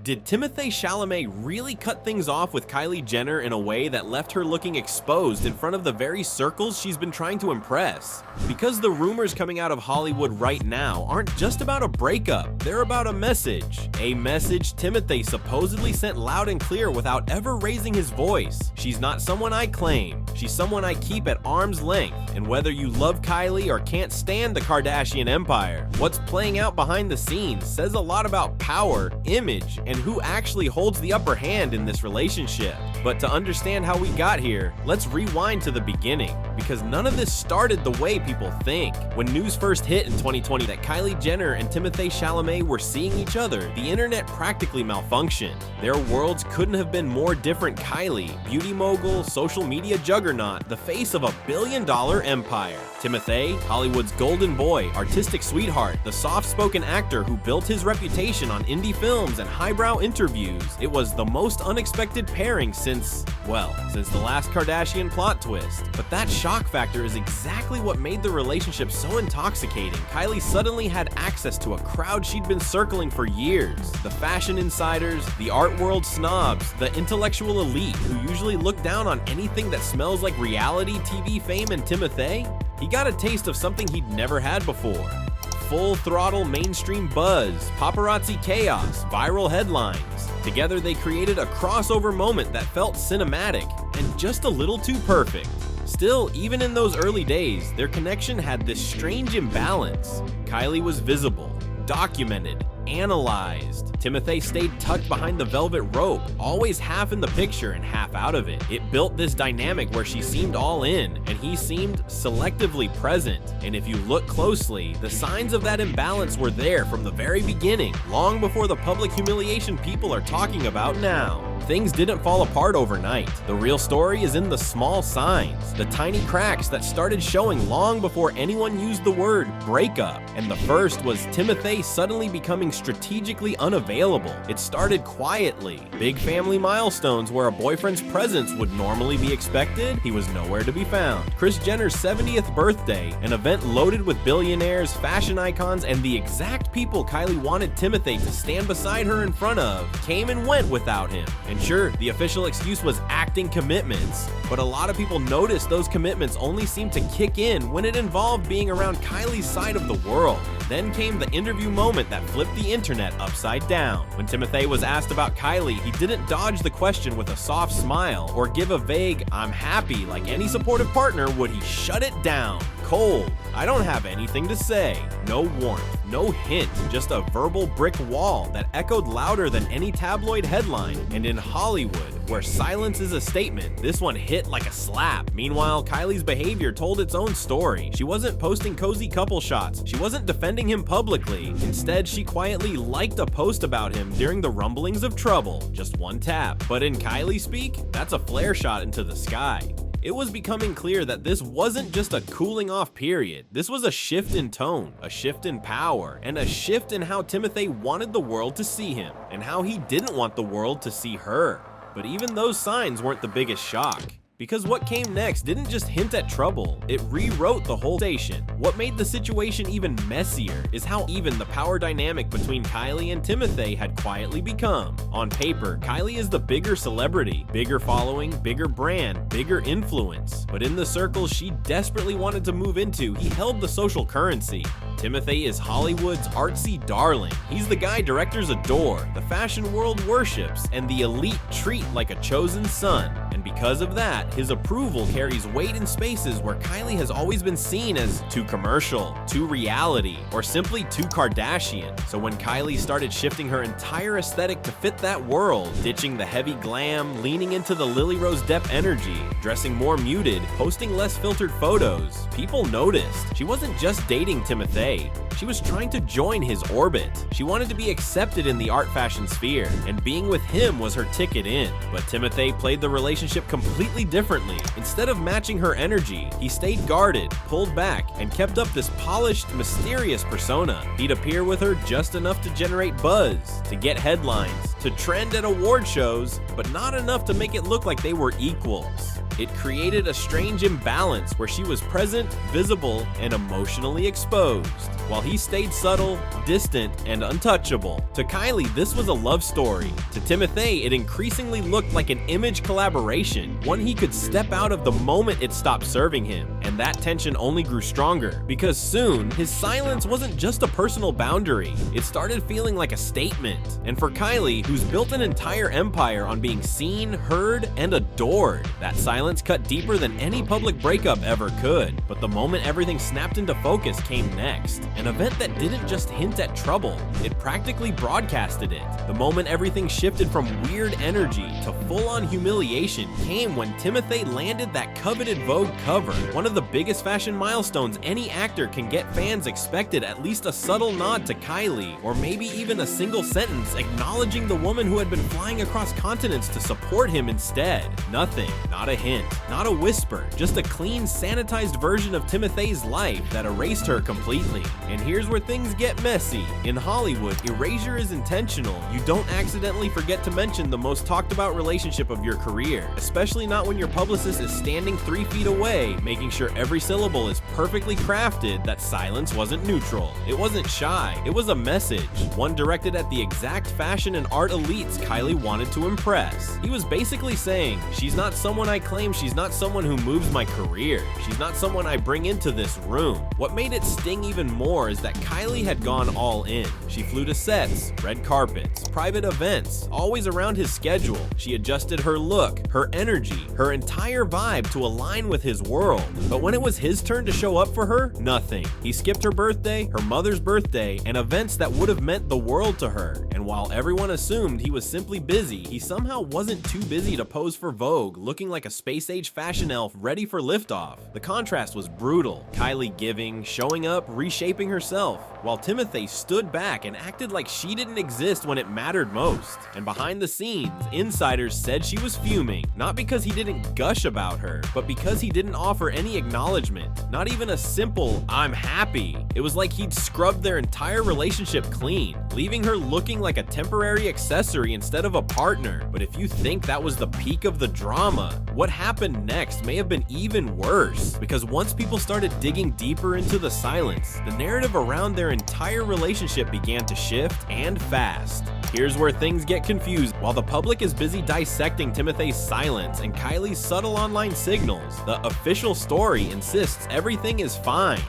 Did Timothée Chalamet really cut things off with Kylie Jenner in a way that left her looking exposed in front of the very circles she's been trying to impress? Because the rumors coming out of Hollywood right now aren't just about a breakup, they're about a message. A message Timothée supposedly sent loud and clear without ever raising his voice. She's not someone I claim, she's someone I keep at arm's length. And whether you love Kylie or can't stand the Kardashian empire, what's playing out behind the scenes says a lot about power, image, and who actually holds the upper hand in this relationship. But to understand how we got here, let's rewind to the beginning, because none of this started the way people think. When news first hit in 2020 that Kylie Jenner and Timothée Chalamet were seeing each other, the internet practically malfunctioned. Their worlds couldn't have been more different. Kylie, beauty mogul, social media juggernaut, the face of a billion-dollar empire. Timothée, Hollywood's golden boy, artistic sweetheart, the soft-spoken actor who built his reputation on indie films and highbrow interviews. It was the most unexpected pairing since the last Kardashian plot twist. But that shock factor is exactly what made the relationship so intoxicating. Kylie suddenly had access to a crowd she'd been circling for years. The fashion insiders, the art world snobs, the intellectual elite who usually look down on anything that smells like reality TV fame. And Timothée, he got a taste of something he'd never had before. Full throttle mainstream buzz, paparazzi chaos, viral headlines. Together they created a crossover moment that felt cinematic and just a little too perfect. Still, even in those early days, their connection had this strange imbalance. Kylie was visible, documented, analyzed. Timothée stayed tucked behind the velvet rope, always half in the picture and half out of it. It built this dynamic where she seemed all in, and he seemed selectively present. And if you look closely, the signs of that imbalance were there from the very beginning, long before the public humiliation people are talking about now. Things didn't fall apart overnight. The real story is in the small signs, the tiny cracks that started showing long before anyone used the word breakup. And the first was Timothée suddenly becoming strategically unavailable. It started quietly. Big family milestones where a boyfriend's presence would normally be expected, he was nowhere to be found. Kris Jenner's 70th birthday, an event loaded with billionaires, fashion icons, and the exact people Kylie wanted Timothée to stand beside her in front of, came and went without him. And sure, the official excuse was acting commitments, but a lot of people noticed those commitments only seemed to kick in when it involved being around Kylie's side of the world. Then came the interview moment that flipped the internet upside down. When Timothée was asked about Kylie, he didn't dodge the question with a soft smile or give a vague "I'm happy" like any supportive partner would. He shut it down. Cold. I don't have anything to say. No warmth, no hint, just a verbal brick wall that echoed louder than any tabloid headline. And in Hollywood, where silence is a statement, this one hit like a slap. Meanwhile, Kylie's behavior told its own story. She wasn't posting cozy couple shots. She wasn't defending him publicly. Instead, she quietly liked a post about him during the rumblings of trouble. Just one tap. But in Kylie speak, that's a flare shot into the sky. It was becoming clear that this wasn't just a cooling off period. This was a shift in tone, a shift in power, and a shift in how Timothée wanted the world to see him, and how he didn't want the world to see her. But even those signs weren't the biggest shock. Because what came next didn't just hint at trouble, it rewrote the whole station. What made the situation even messier is how even the power dynamic between Kylie and Timothée had quietly become. On paper, Kylie is the bigger celebrity, bigger following, bigger brand, bigger influence. But in the circles she desperately wanted to move into, he held the social currency. Timothée is Hollywood's artsy darling. He's the guy directors adore, the fashion world worships, and the elite treat like a chosen son. And because of that, his approval carries weight in spaces where Kylie has always been seen as too commercial, too reality, or simply too Kardashian. So when Kylie started shifting her entire aesthetic to fit that world, ditching the heavy glam, leaning into the Lily Rose Depp energy, dressing more muted, posting less filtered photos, people noticed. She wasn't just dating Timothée, she was trying to join his orbit. She wanted to be accepted in the art fashion sphere, and being with him was her ticket in. But Timothée played the relationship completely differently. Instead of matching her energy, he stayed guarded, pulled back, and kept up this polished, mysterious persona. He'd appear with her just enough to generate buzz, to get headlines, to trend at award shows, but not enough to make it look like they were equals. It created a strange imbalance where she was present, visible, and emotionally exposed, while he stayed subtle, distant, and untouchable. To Kylie, this was a love story. To Timothée, it increasingly looked like an image collaboration, one he could step out of the moment it stopped serving him. And that tension only grew stronger, because soon, his silence wasn't just a personal boundary, it started feeling like a statement. And for Kylie, who's built an entire empire on being seen, heard, and adored, that silence cut deeper than any public breakup ever could. But the moment everything snapped into focus came next. An event that didn't just hint at trouble, it practically broadcasted it. The moment everything shifted from weird energy to full-on humiliation came when Timothée landed that coveted Vogue cover. One of the biggest fashion milestones any actor can get fans expected at least a subtle nod to Kylie, or maybe even a single sentence acknowledging the woman who had been flying across continents to support him instead. Nothing, not a hint, not a whisper, just a clean, sanitized version of Timothée's life that erased her completely. And here's where things get messy. In Hollywood, erasure is intentional. You don't accidentally forget to mention the most talked about relationship of your career, especially not when your publicist is standing 3 feet away, making sure every syllable is perfectly crafted. That silence wasn't neutral. It wasn't shy. It was a message, one directed at the exact fashion and art elites Kylie wanted to impress. He was basically saying, she's not someone I claim, she's not someone who moves my career, she's not someone I bring into this room. What made it sting even more is that Kylie had gone all in. She flew to sets, red carpets, private events, always around his schedule. She adjusted her look, her energy, her entire vibe to align with his world. But when it was his turn to show up for her, nothing. He skipped her birthday, her mother's birthday, and events that would have meant the world to her. And while everyone assumed he was simply busy, he somehow wasn't too busy to pose for Vogue, looking like a space-age fashion elf ready for liftoff. The contrast was brutal. Kylie giving, showing up, reshaping herself, while Timothée stood back and acted like she didn't exist when it mattered most. And behind the scenes, insiders said she was fuming, not because he didn't gush about her, but because he didn't offer any acknowledgement, not even a simple, "I'm happy." It was like he'd scrubbed their entire relationship clean, leaving her looking like a temporary accessory instead of a partner. But if you think that was the peak of the drama, what happened next may have been even worse, because once people started digging deeper into the silence, the narrative around their entire relationship began to shift, and fast. Here's where things get confused. While the public is busy dissecting Timothée's silence and Kylie's subtle online signals, the official story insists everything is fine.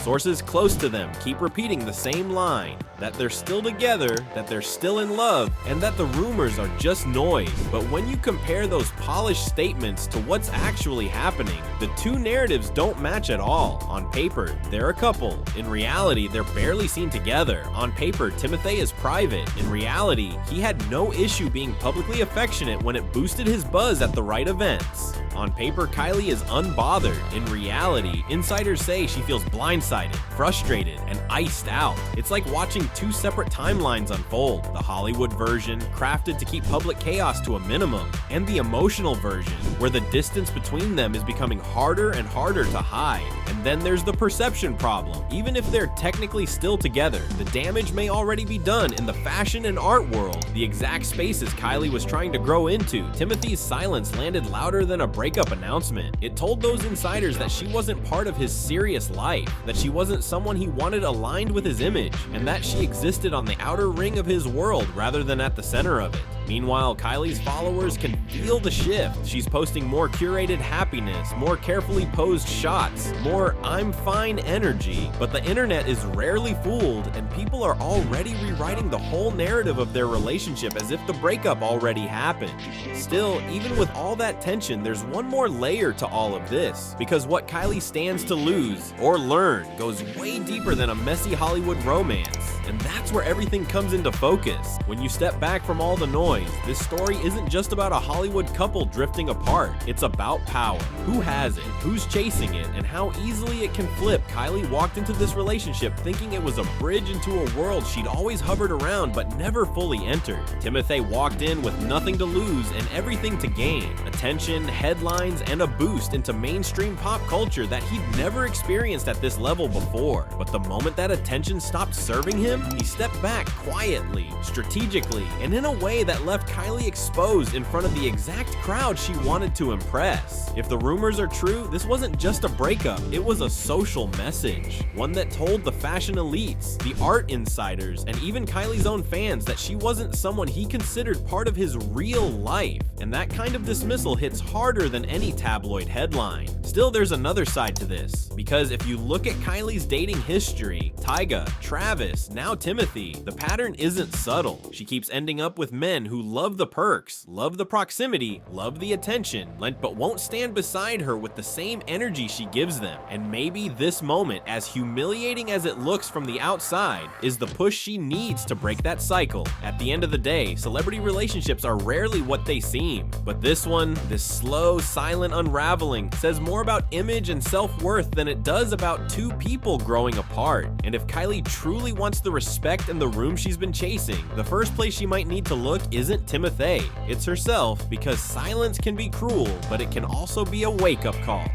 Sources close to them keep repeating the same line, that they're still together, that they're still in love, and that the rumors are just noise. But when you compare those polished statements to what's actually happening, the two narratives don't match at all. On paper, they're a couple. In reality, they're barely seen together. On paper, Timothée is private. In reality, he had no issue being publicly affectionate when it boosted his buzz at the right events. On paper, Kylie is unbothered. In reality, insiders say she feels blindsided, frustrated, and iced out. It's like watching two separate timelines unfold. The Hollywood version, crafted to keep public chaos to a minimum, and the emotional version, where the distance between them is becoming harder and harder to hide. And then there's the perception problem. Even if they're technically still together, the damage may already be done in the fashion and art world, the exact spaces Kylie was trying to grow into. Timothée's silence landed louder than a breakup announcement. It told those insiders that she wasn't part of his serious life, that she wasn't someone he wanted aligned with his image, and that she existed on the outer ring of his world rather than at the center of it. Meanwhile, Kylie's followers can feel the shift. She's posting more curated happiness, more carefully posed shots, more "I'm fine" energy. But the internet is rarely fooled, and people are already rewriting the whole narrative of their relationship as if the breakup already happened. Still, even with all that tension, there's one more layer to all of this, because what Kylie stands to lose or learn goes way deeper than a messy Hollywood romance. And that's where everything comes into focus. When you step back from all the noise, this story isn't just about a Hollywood couple drifting apart. It's about power. Who has it? Who's chasing it? And how easily it can flip. Kylie walked into this relationship thinking it was a bridge into a world she'd always hovered around but never fully entered. Timothée walked in with nothing to lose and everything to gain. Attention, headlines, and a boost into mainstream pop culture that he'd never experienced at this level before. But the moment that attention stopped serving him, he stepped back quietly, strategically strategically, and in a way that left Kylie exposed in front of the exact crowd she wanted to impress. If the rumors are true, this wasn't just a breakup, it was a social message. One that told the fashion elites, the art insiders, and even Kylie's own fans that she wasn't someone he considered part of his real life. And that kind of dismissal hits harder than any tabloid headline. Still, there's another side to this, because if you look at Kylie's dating history, Tyga, Travis, now Timothée, the pattern isn't subtle. She keeps ending up with men who love the perks, love the proximity, love the attention, but won't stand beside her with the same energy she gives them. And maybe this moment, as humiliating as it looks from the outside, is the push she needs to break that cycle. At the end of the day, celebrity relationships are rarely what they seem, but this one, this slow, silent unraveling, says more about image and self-worth than it does about two people growing apart. And if Kylie truly wants the respect and the room she's been chasing, the first place she might need to look isn't Timothée, it's herself, because silence can be cruel, but it can also be a wake-up call.